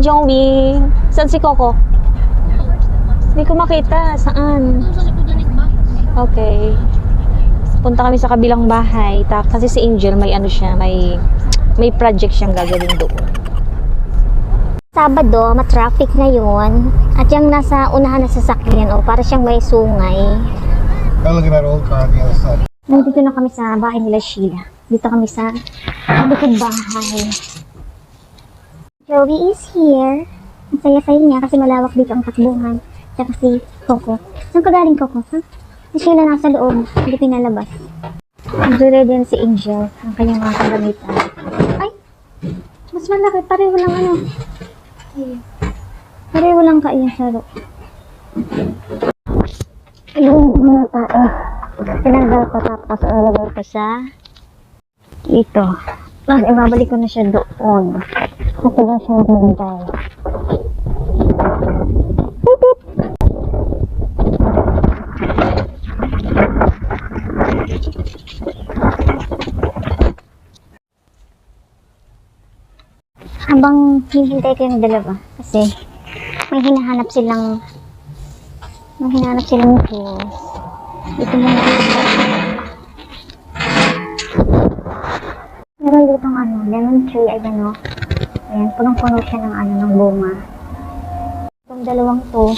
Joey. Saan si Coco? Hindi ko makita. Saan? Okay. Punta kami sa kabilang bahay. Kasi si Angel may ano siya, may project siyang gagawin doon. Sabado, matraffic ngayon. At yung nasa unahan na sasakyan, para siyang may sungay. I'm looking at old car on the other side. Nandito na kami sa bahay nila Sheila. Dito kami sa likod bahay. Joey is here. Ang saya-saya niya kasi malawak dito ang takbuhan. Tsaka si Coco. Saan ka galing, Coco? Ha? Si Sheila nasa loob. Hindi pinalabas. Nag-ready din si Angel. Ang kanyang mga kagamitan. Ay! Mas malaki. Pareho lang ano. Pareho lang kaya saro. Ayun, mga tao. Tinanggal ko tapos ilagay ko sa dito. Tapos ibabalik ko na siya doon. Kasi doon siya naglagay. Beep beep! Habang hinihintay ko yung dalawa kasi may hinahanap silang tools. Dito muna meron ditong lemon tree, ayan punong-puno siya ng bunga. Itong dalawang to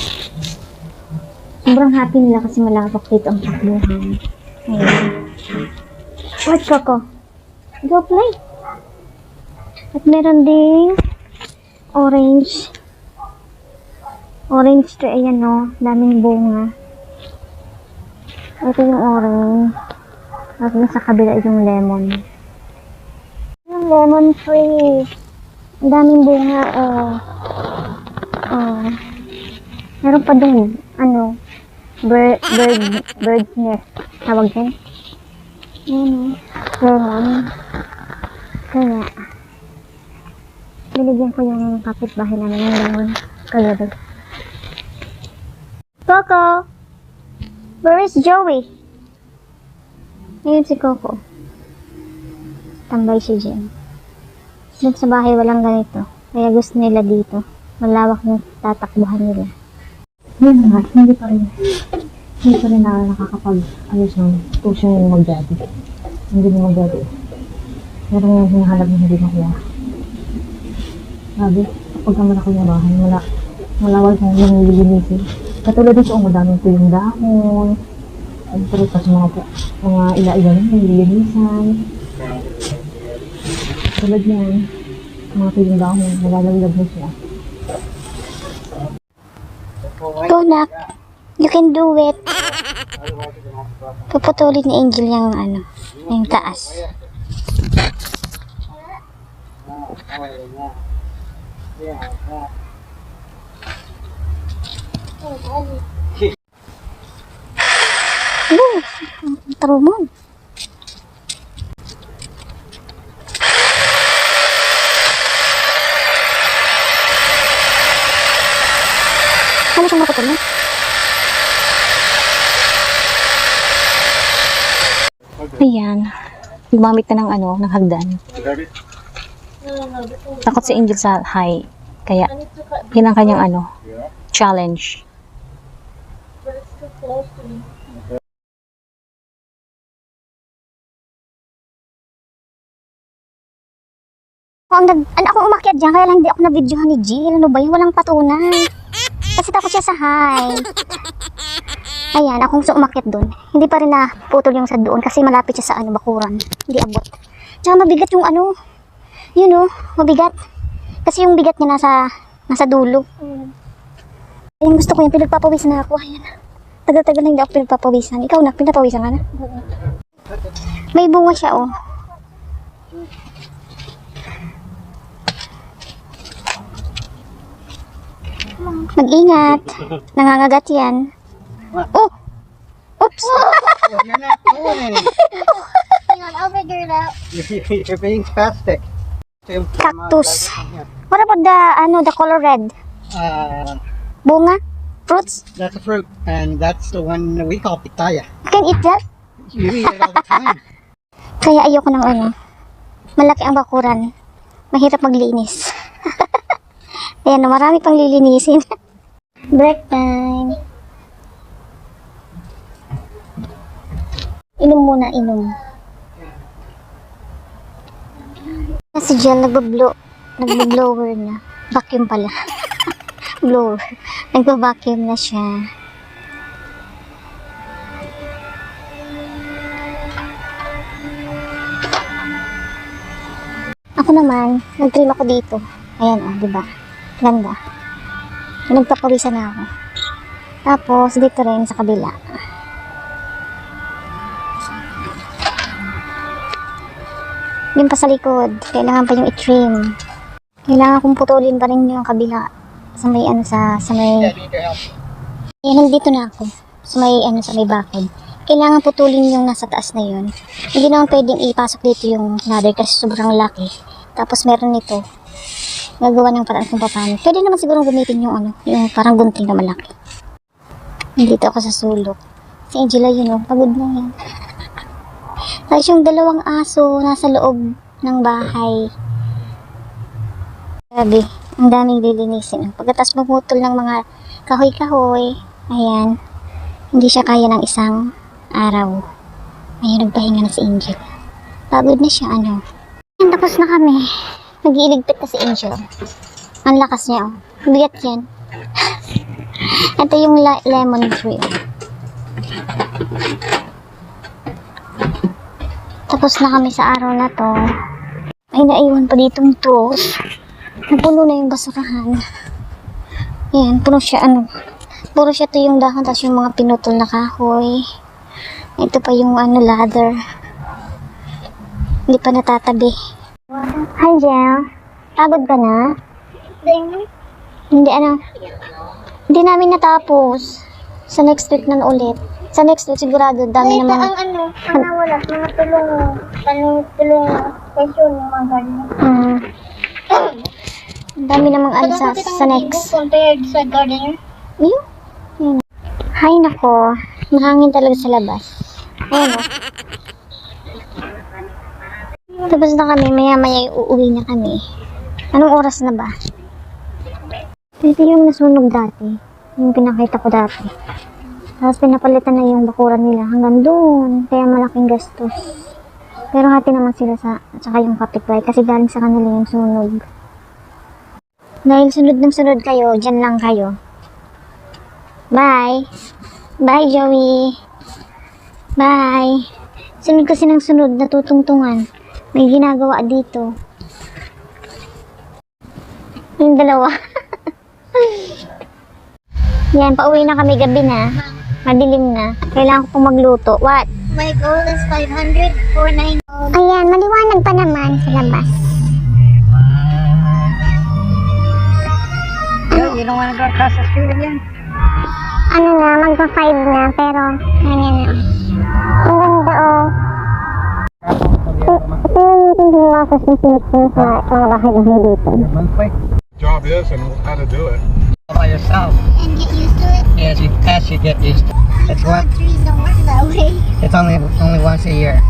sobrang happy nila kasi malawak dito ang takbuhan. Ayan. What, Coco? Go play! At meron ding orange tree, ayan daming bunga. Ito yung orange. Tapos sa kabila yung lemon. Yung lemon tree. Ang daming bunga, meron pa dun, bird's nest. Tawag din. Lemon. Kaya, binigyan ko yung kapitbahay namin ng lemon kagabi. Coco! Where is Joey? Ngayon si Coco. Tambay siya dyan. Doon sa bahay walang ganito. Kaya gusto nila dito. Malawak yung tatakbuhan nila. Yun nga, hindi pa rin nakakapag-ayos ng puso yung mag-daddy. Hindi mo mag-daddy. Meron yung hinahanap na hindi makuha. Sabi, kapag malaki yung bahay, malawag yung nililinisin. Katulad dito, madaming po yung dahon. Ay, pero kasi mga ila-ila yung nililinisan. Tulad yan, mga tuyong dahon, nalalaglag na siya. Go, Nak. You can do it. Puputulin ni Angel yung taas. Tarumon. Ano siyang maputulin? Ayan. Gumamit na ng hagdan. Takot si Angel sa high. Kaya, yun ang kanyang challenge. Ako umakyat dyan, kaya lang hindi ako na-videohan ni Jill. Ano ba yun? Walang patunay. Kasi takot siya sa high. Ayan, akong umakyat dun. Hindi pa rin naputol yung sa doon kasi malapit siya sa bakuran. Hindi abot. Tsaka mabigat yung mabigat. Kasi yung bigat niya nasa dulo. Ayan, gusto ko yung pinagpapawisan na ako. Ayan. Tagal-tagal na hindi ako pinagpapawisan. Ikaw na, pinagpapawisan ka na? May bunga siya, Mag-ingat. Nangangagat yan. Oh! Oops! You're not doing anything. Hang on, I'll figure it out. You're being spastic. Cactus. What about the color red? Bunga? Fruits? That's a fruit, and that's the one that we call pitaya. You can eat that? You eat it all the time. Kaya ayoko ng malaki ang bakuran. Mahirap maglinis. Ayan, marami pang lilinisin. Break time. Inom muna, inom. Si Jill nagbo-blower na. Vacuum pala. Blower. Nagbo-vacuum na siya. Ako naman, nag-trim ako dito. Ayan o, diba? Ganda. Nagpapawisan na ako. Tapos, dito rin sa kabila. Yung pa sa likod, kailangan pa yung i-trim. Kailangan kong putulin pa rin yung kabila. Sa may sa may... Ayan, nandito na ako. Sa may bakod. Kailangan putulin yung nasa taas na yun. Hindi naman pwedeng ipasok dito yung ladder kasi sobrang laki. Tapos meron nito. Gagawa ng paraan kung paano. Pwede naman siguro gamitin yung yung parang gunting na malaki. Nandito ako sa sulok. Si Angela yun pagod na yan. Tapos yung dalawang aso nasa loob ng bahay. Grabe, ang daming lilinisin. Pagkatapos magmutol ng mga kahoy-kahoy, ayan, hindi siya kaya ng isang araw. Ayun, nagpahinga na si Angel. Pagod na siya, Ayan, tapos na kami. Nag-iiligpit na si Angel. Ang lakas niya, Bigat yan. Ito yung lemon tree. Tapos na kami sa araw na to. Ay, naiwan pa ditong tools. Napuno na yung basurahan. Ayan, puno siya, puro siya to yung dahon, tapos yung mga pinutol na kahoy. Ito pa yung ladder. Hindi pa natatabi. Hi, Jel. Pagod ka na? Hindi, hindi namin natapos. Sa next week na ulit. Sa next week, sigurado, dami Ito namang... ang nawala, mga tulong session, yung mga ganyan. Dami namang sa next. Compared sa gardener. Yun. Hay nako, mahangin talaga sa labas. Ayan Tapos na kami, maya-maya uuwi na kami. Anong oras na ba? Ito yung nasunog dati. Yung pinakita ko dati. Tapos pinapalitan na yung bakuran nila hanggang doon. Kaya malaking gastos. Pero hati naman sila sa saka yung kapitbahay kasi galing sa kanila yung sunog. Dahil sunod ng sunod kayo, dyan lang kayo. Bye! Bye, Joey! Bye! Sunod kasi ng sunod, natutungtungan. May ginagawa dito. Yung dalawa. Yan, pauwi na kami gabi na. Madilim na. Kailangan ko pong magluto. What? My goal is 500 for 9. Ayan, maliwanag pa naman sa labas. You don't want to go across the street again? Magpa-5 na, pero ganyan na. Ang ganda hindi ako susunod sa mga bahay-bahay dito. Job is and how to do it. All by yourself. And get used to it. As you get used to it. It's Trees don't work that way. It's only once a year.